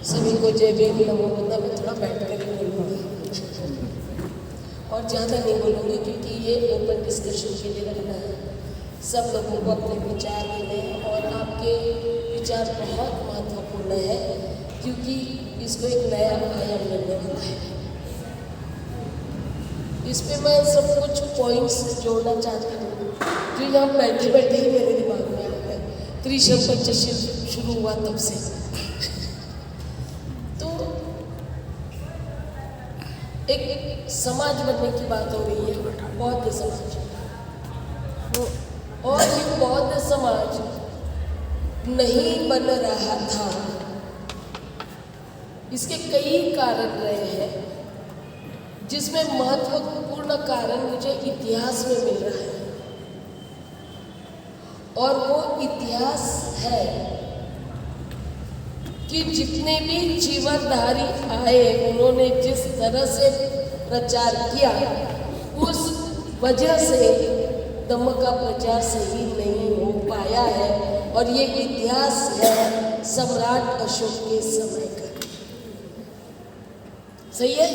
सभी को जय भीम नमो बुद्धा। मैं थोड़ा बैठ कर ही बोलूँगी और ज़्यादा नहीं बोलूँगी क्योंकि ये ओपन डिस्कशन के लिए रखना है। सब लोगों को अपने विचार देने हैं और आपके विचार बहुत महत्वपूर्ण है क्योंकि इसको एक नया आयाम मिलने वाला है। इस पे मैं सब कुछ पॉइंट्स जोड़ना चाहती हूँ जो यहाँ बैठे बैठे ही मेरे दिमाग में आ गए। त्रिशंकु पंचशील शुरू हुआ तब से। तो एक समाज बनने की बात हो रही है, बौद्ध समाज। और ये बौद्ध समाज नहीं बन रहा था, इसके कई कारण रहे हैं जिसमें महत्वपूर्ण कारण मुझे इतिहास में मिल रहा है। और वो इतिहास है कि जितने भी जीवनधारी आए उन्होंने जिस तरह से प्रचार किया उस वजह से धम्म का प्रचार सही नहीं हो पाया है। और ये इतिहास है सम्राट अशोक के समय का। सही है।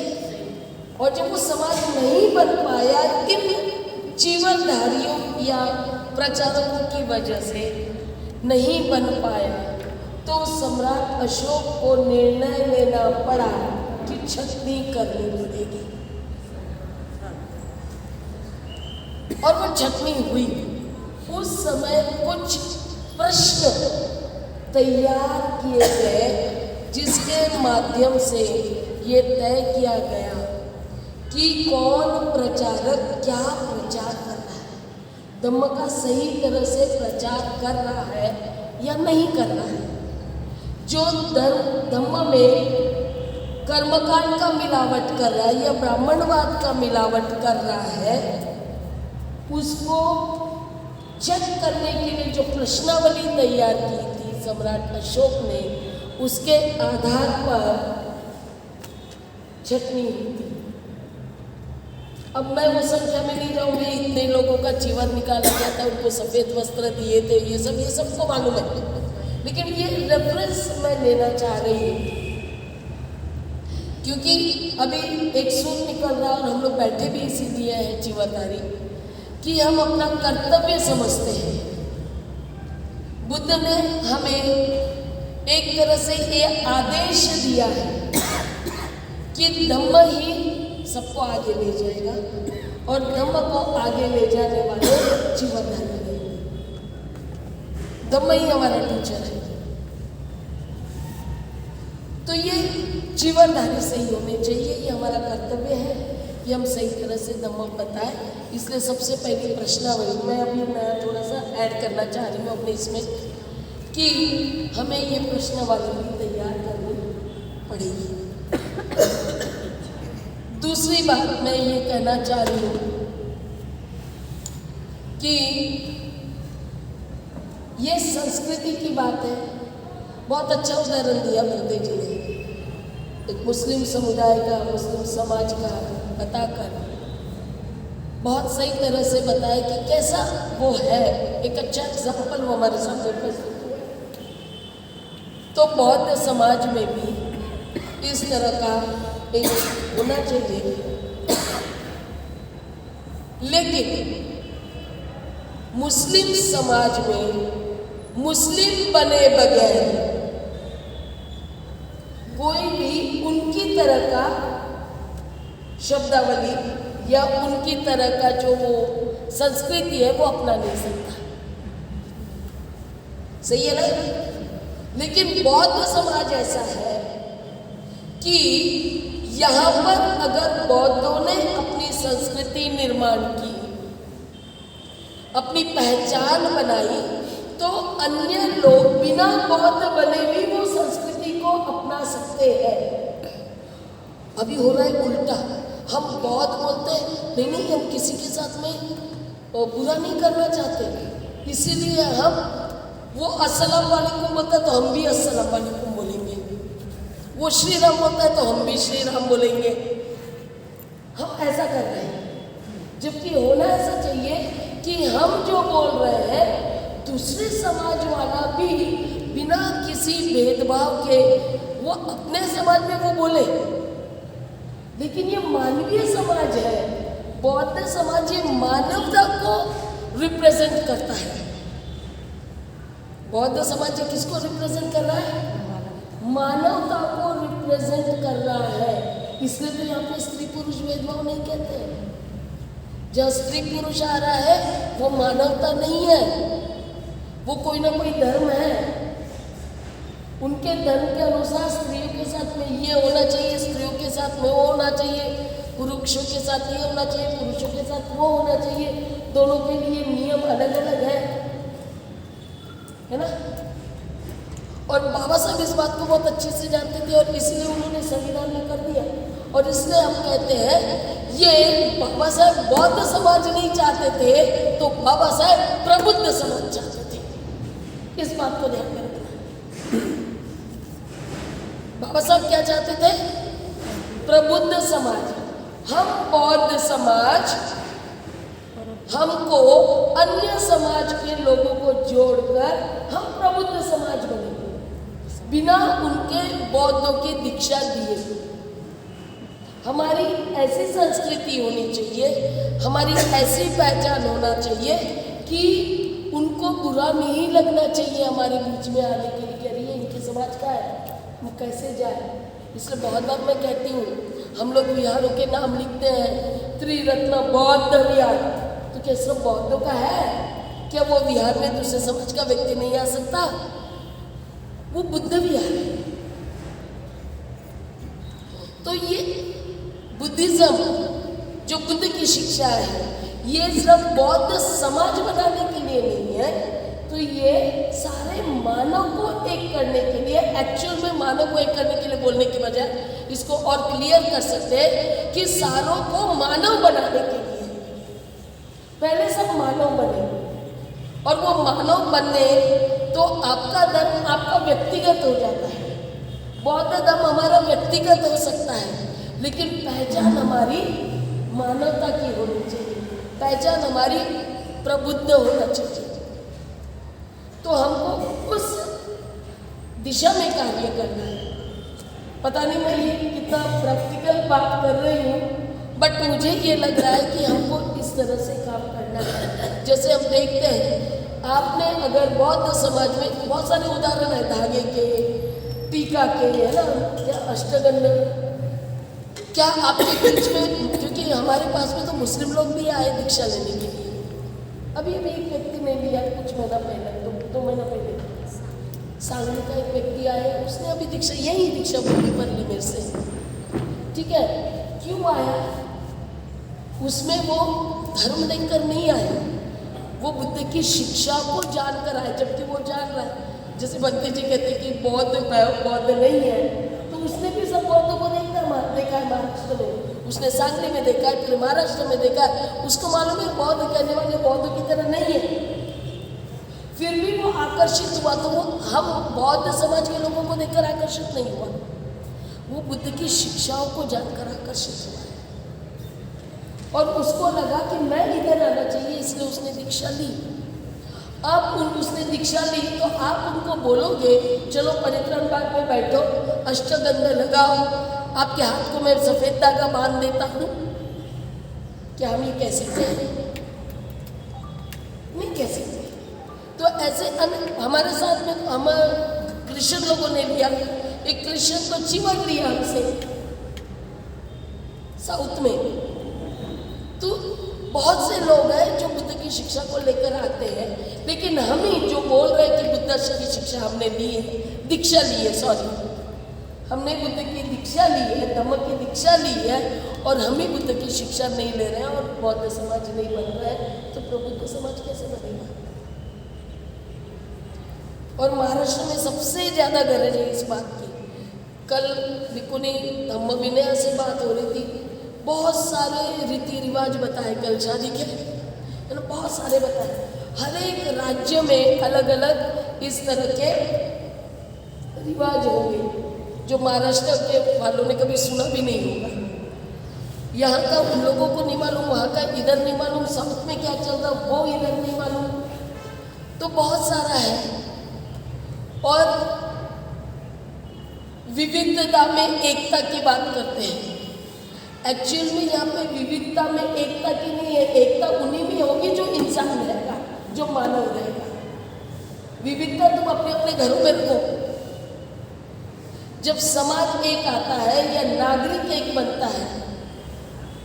और जब वो समाज नहीं बन पाया इन जीवनधारियों या प्रचारकों की वजह से नहीं बन पाया तो सम्राट अशोक को निर्णय लेना पड़ा कि छटनी करनी पड़ेगी। और वो छटनी हुई। उस समय कुछ प्रश्न तैयार किए गए जिसके माध्यम से ये तय किया गया कि कौन प्रचारक क्या प्रचार कर रहा है, धम्म का सही तरह से प्रचार कर रहा है या नहीं कर रहा है। जो धम्म में कर्मकांड का मिलावट कर रहा है या ब्राह्मणवाद का मिलावट कर रहा है, उसको चेक करने के लिए जो प्रश्नावली तैयार की थी सम्राट अशोक ने, उसके आधार पर छटनी हुई थी। अब मैं वो संख्या में नहीं जाऊंगी, इतने लोगों का जीवन निकाला गया था, उनको सफ़ेद वस्त्र दिए थे, ये सबको मालूम है। लेकिन ये रेफरेंस मैं लेना चाह रही हूँ क्योंकि अभी एक सूत्र निकल रहा और हम लोग बैठे भी इसीलिए हैं जीवनधारी कि हम अपना कर्तव्य समझते हैं। बुद्ध ने हमें एक तरह से ये आदेश दिया है कि धम्म ही सबको आगे ले जाएगा और धम्म को आगे ले जाने वाले जीवनधारी हैं। धम्म ही हमारा टीचर है। तो ये जीवनधारी सही होने चाहिए, ये हमारा कर्तव्य है कि हम सही तरह से धम्म बताएं। इसलिए सबसे पहली प्रश्नावली मैं अभी नया थोड़ा सा ऐड करना चाह रही हूँ अपने इसमें कि हमें ये प्रश्नावली भी तैयार करनी पड़ेगी। दूसरी बात मैं ये कहना चाह रही हूँ कि ये संस्कृति की बात है। बहुत अच्छा उदाहरण दिया बलदेव जी ने, एक मुस्लिम समुदाय का, मुस्लिम समाज का बताकर बहुत सही तरह से बताया कि कैसा वो है। एक अच्छा एग्जाम्पल वो हमारे सामने प्रस्तुत हुआ। तो बौद्ध समाज में भी इस तरह का एक होना चाहिए। लेकिन मुस्लिम समाज में मुस्लिम बने बगैर कोई भी उनकी तरह का शब्दावली या उनकी तरह का जो वो संस्कृति है वो अपना नहीं सकता। सही है ना। लेकिन बौद्ध समाज ऐसा है कि यहाँ पर अगर बौद्धों ने अपनी संस्कृति निर्माण की, अपनी पहचान बनाई, तो अन्य लोग बिना बौद्ध बने भी वो संस्कृति को अपना सकते हैं। अभी हो रहा है उल्टा। हम बौद्ध बोलते हैं, नहीं हम किसी के साथ में बुरा नहीं करना चाहते, इसीलिए हम वो अस्सलाम वालेकुम बोलता है तो हम भी अस्सलाम वालेकुम बोलेंगे, वो श्री राम बोलता है तो हम भी श्री राम बोलेंगे। हम ऐसा कर रहे हैं, जबकि होना ऐसा चाहिए कि हम जो बोल रहे हैं दूसरे समाज वाला भी बिना किसी भेदभाव के वो अपने समाज में वो बोले, लेकिन ये मानवीय समाज है। बौद्ध समाज ये मानवता को रिप्रेजेंट करता है। बौद्ध समाज किसको रिप्रेजेंट कर रहा है? मानवता को रिप्रेजेंट कर रहा है। इसलिए तो यहाँ पे स्त्री पुरुष भेदभाव नहीं कहते हैं। जहाँ स्त्री पुरुष आ रहा है वो मानवता नहीं है, वो कोई ना कोई धर्म है। उनके धर्म के अनुसार स्त्रियों के साथ में ये होना चाहिए, स्त्रियों के साथ में वो होना चाहिए, पुरुषों के साथ ये होना चाहिए, पुरुषों के साथ वो होना चाहिए। दोनों के लिए नियम अलग अलग है ना। और बाबा साहब इस बात को बहुत अच्छे से जानते थे और इसलिए उन्होंने संविधान में कर दिया। और इसलिए हम कहते हैं ये बाबा साहब बौद्ध समाज नहीं चाहते थे, तो बाबा साहब प्रबुद्ध समाज चाहते थे। इस बात को ध्यान में रखना। बाबा साहब क्या चाहते थे? प्रबुद्ध समाज। हम बौद्ध समाज, हमको अन्य समाज के लोगों को जोड़कर हम प्रबुद्ध समाज बने, बिना उनके बौद्धों की दीक्षा दिए। हमारी ऐसी संस्कृति होनी चाहिए, हमारी ऐसी पहचान होना चाहिए कि उनको बुरा नहीं लगना चाहिए हमारे बीच में आने के लिए। अरे इनके समाज का है, हम कैसे जाए। इसलिए बहुत बार मैं कहती हूँ, हम लोग विहारों के नाम लिखते हैं, त्रिरत्न बौद्ध विहार, तो क्या सिर्फ बौद्धों का है? क्या वो विहार में दूसरे समाज का व्यक्ति नहीं आ सकता? वो बुद्ध विहार है। तो ये बुद्धिज्म जो बुद्ध की शिक्षा है, ये सिर्फ बौद्ध समाज बनाने के लिए नहीं है, तो ये सारे मानव को एक करने के लिए, एक्चुअल में मानव को एक करने के लिए बोलने की बजाय इसको और क्लियर कर सकते हैं कि सारों को मानव बनाने के लिए। पहले सब मानव बने, और वो मानव बनने तो आपका धर्म आपका व्यक्तिगत हो जाता है। बौद्ध धर्म हमारा व्यक्तिगत हो सकता है, लेकिन पहचान हमारी मानवता की होनी चाहिए, पहचान हमारी प्रबुद्ध होना चाहिए। तो हमको उस दिशा में कार्य करना है। पता नहीं मैं ये कितना प्रैक्टिकल बात कर रही हूँ, बट मुझे ये लग रहा है कि हमको इस तरह से काम करना है। जैसे हम देखते हैं, आपने अगर बौद्ध समाज में बहुत सारे उदाहरण है, धागे के, टीका के, है ना, क्या अष्टगंध, क्या आपके बीच में, क्योंकि हमारे पास में तो मुस्लिम लोग भी आए दीक्षा लेने के लिए। अभी भी एक व्यक्ति ने लिया कुछ महीना पहले, दो महीना पहले सांगली का एक व्यक्ति आया, उसने अभी दीक्षा, यही दीक्षा भूमि पर ली मेरे से। ठीक है, क्यों आया? उसमें वो धर्म देखकर नहीं आया, वो बुद्ध की शिक्षा को जानकर आया। जबकि वो जान रहा है, जैसे बंते जी कहते हैं कि बौद्ध नहीं है, तो उसने भी सब बौद्धों को देखा है महाराष्ट्र में, उसने सांगली में देखा है, फिर महाराष्ट्र में देखा है। उसको मालूम है बौद्ध कहने वाले बौद्धों की तरह नहीं है, फिर भी वो आकर्षित हुआ। तो वो हम बौद्ध समाज के लोगों को देखकर आकर्षित नहीं हुआ, वो बुद्ध की शिक्षाओं को जानकर आकर्षित हुआ और उसको लगा कि मैं इधर आना चाहिए, इसलिए उसने दीक्षा ली। अब उसने दीक्षा ली तो आप उनको बोलोगे चलो परित्रण बाग में बैठो, अष्टगंध लगाओ, आपके हाथ को मैं सफेद धागा बांध देता हूँ, क्या हम ये कह सकते हैं? नहीं कह सकते। तो ऐसे हमारे साथ में हम क्रिश्चियन लोगों ने लिया, एक क्रिश्चियन तो चिमट लिया हमसे साउथ में। तो बहुत से लोग हैं जो बुद्ध की शिक्षा को लेकर आते हैं, लेकिन हम ही जो बोल रहे हैं कि बुद्ध की शिक्षा हमने ली है, दीक्षा ली है, सॉरी, हमने बुद्ध की दीक्षा ली है, धम्म की दीक्षा ली है, और हम ही बुद्ध की शिक्षा नहीं ले रहे हैं और बौद्ध समाज नहीं बन रहा है, तो प्रबुद्ध समाज कैसे बनेगा? और महाराष्ट्र में सबसे ज़्यादा गरज है इस बात की। कल भिकुनी धम्म विनय से बात हो रही थी, बहुत सारे रीति रिवाज बताए कल शादी के, बहुत सारे बताए। हर एक राज्य में अलग अलग इस तरह के रिवाज होंगे जो महाराष्ट्र के वालों ने कभी सुना भी नहीं होगा। यहाँ का उन लोगों को नहीं मालूम, वहाँ का इधर नहीं मालूम, साउथ में क्या चल रहा वो इधर नहीं मालूम। तो बहुत सारा है। और विविधता में एकता की बात करते हैं। एक्चुअल में यहाँ पे विविधता में एकता की नहीं है, एकता उन्हीं में होगी जो इंसान रहेगा, जो मानव रहेगा। विविधता तुम अपने अपने घरों में रखो। जब समाज एक आता है या नागरिक एक बनता है,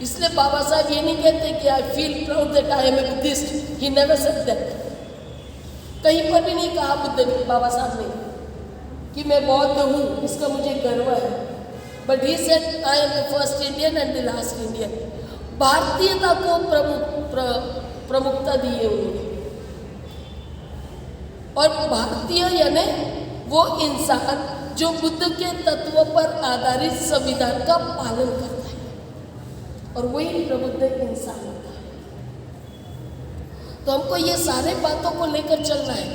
इसलिए बाबा साहब ये नहीं कहते कि I feel proud that I am a Buddhist, he never said that. कहीं पर भी नहीं कहा बाबा साहब ने कि मैं बौद्ध हूँ, इसका मुझे गर्व है। But he said I am the first Indian and the last Indian. भारतीयता को प्रमुखता दी है उन्होंने। और भारतीय यानी वो इंसान जो बुद्ध के तत्वों पर आधारित संविधान का पालन करता है, और वही प्रबुद्ध इंसान होता है। तो हमको ये सारे बातों को लेकर चलना है।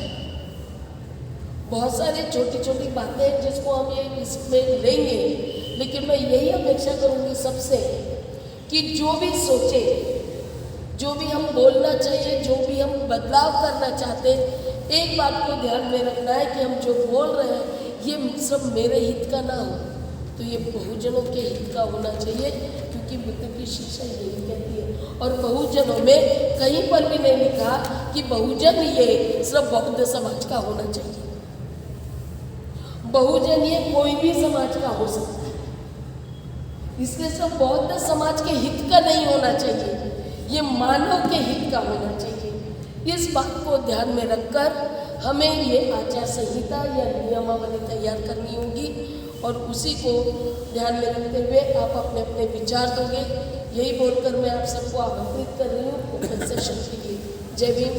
बहुत सारी छोटी छोटी बातें हैं जिसको हम ये इसमें लेंगे, लेकिन मैं यही अपेक्षा करूंगी सबसे कि जो भी सोचे, जो भी हम बोलना चाहिए, जो भी हम बदलाव करना चाहते हैं, एक बात को ध्यान में रखना है कि हम जो बोल रहे हैं ये सब मेरे हित का ना हो, तो ये बहुजनों के हित का होना चाहिए, क्योंकि बुद्ध की शिक्षा यही कहती है। और बहुजनों में कहीं पर भी नहीं लिखा कि बहुजन ये सिर्फ बौद्ध समाज का होना चाहिए। बहुजन ये कोई भी समाज का हो सकता है, इसलिए सिर्फ बौद्ध समाज के हित का नहीं होना चाहिए, ये मानव के हित का होना चाहिए। इस बात को ध्यान में रखकर हमें ये आचार संहिता या नियमावली तैयार करनी होगी, और उसी को ध्यान में रखते हुए आप अपने अपने विचार दोगे। यही बोलकर मैं आप सबको आमंत्रित कर रही हूँ ओपन सेशन के लिए। जय भीम।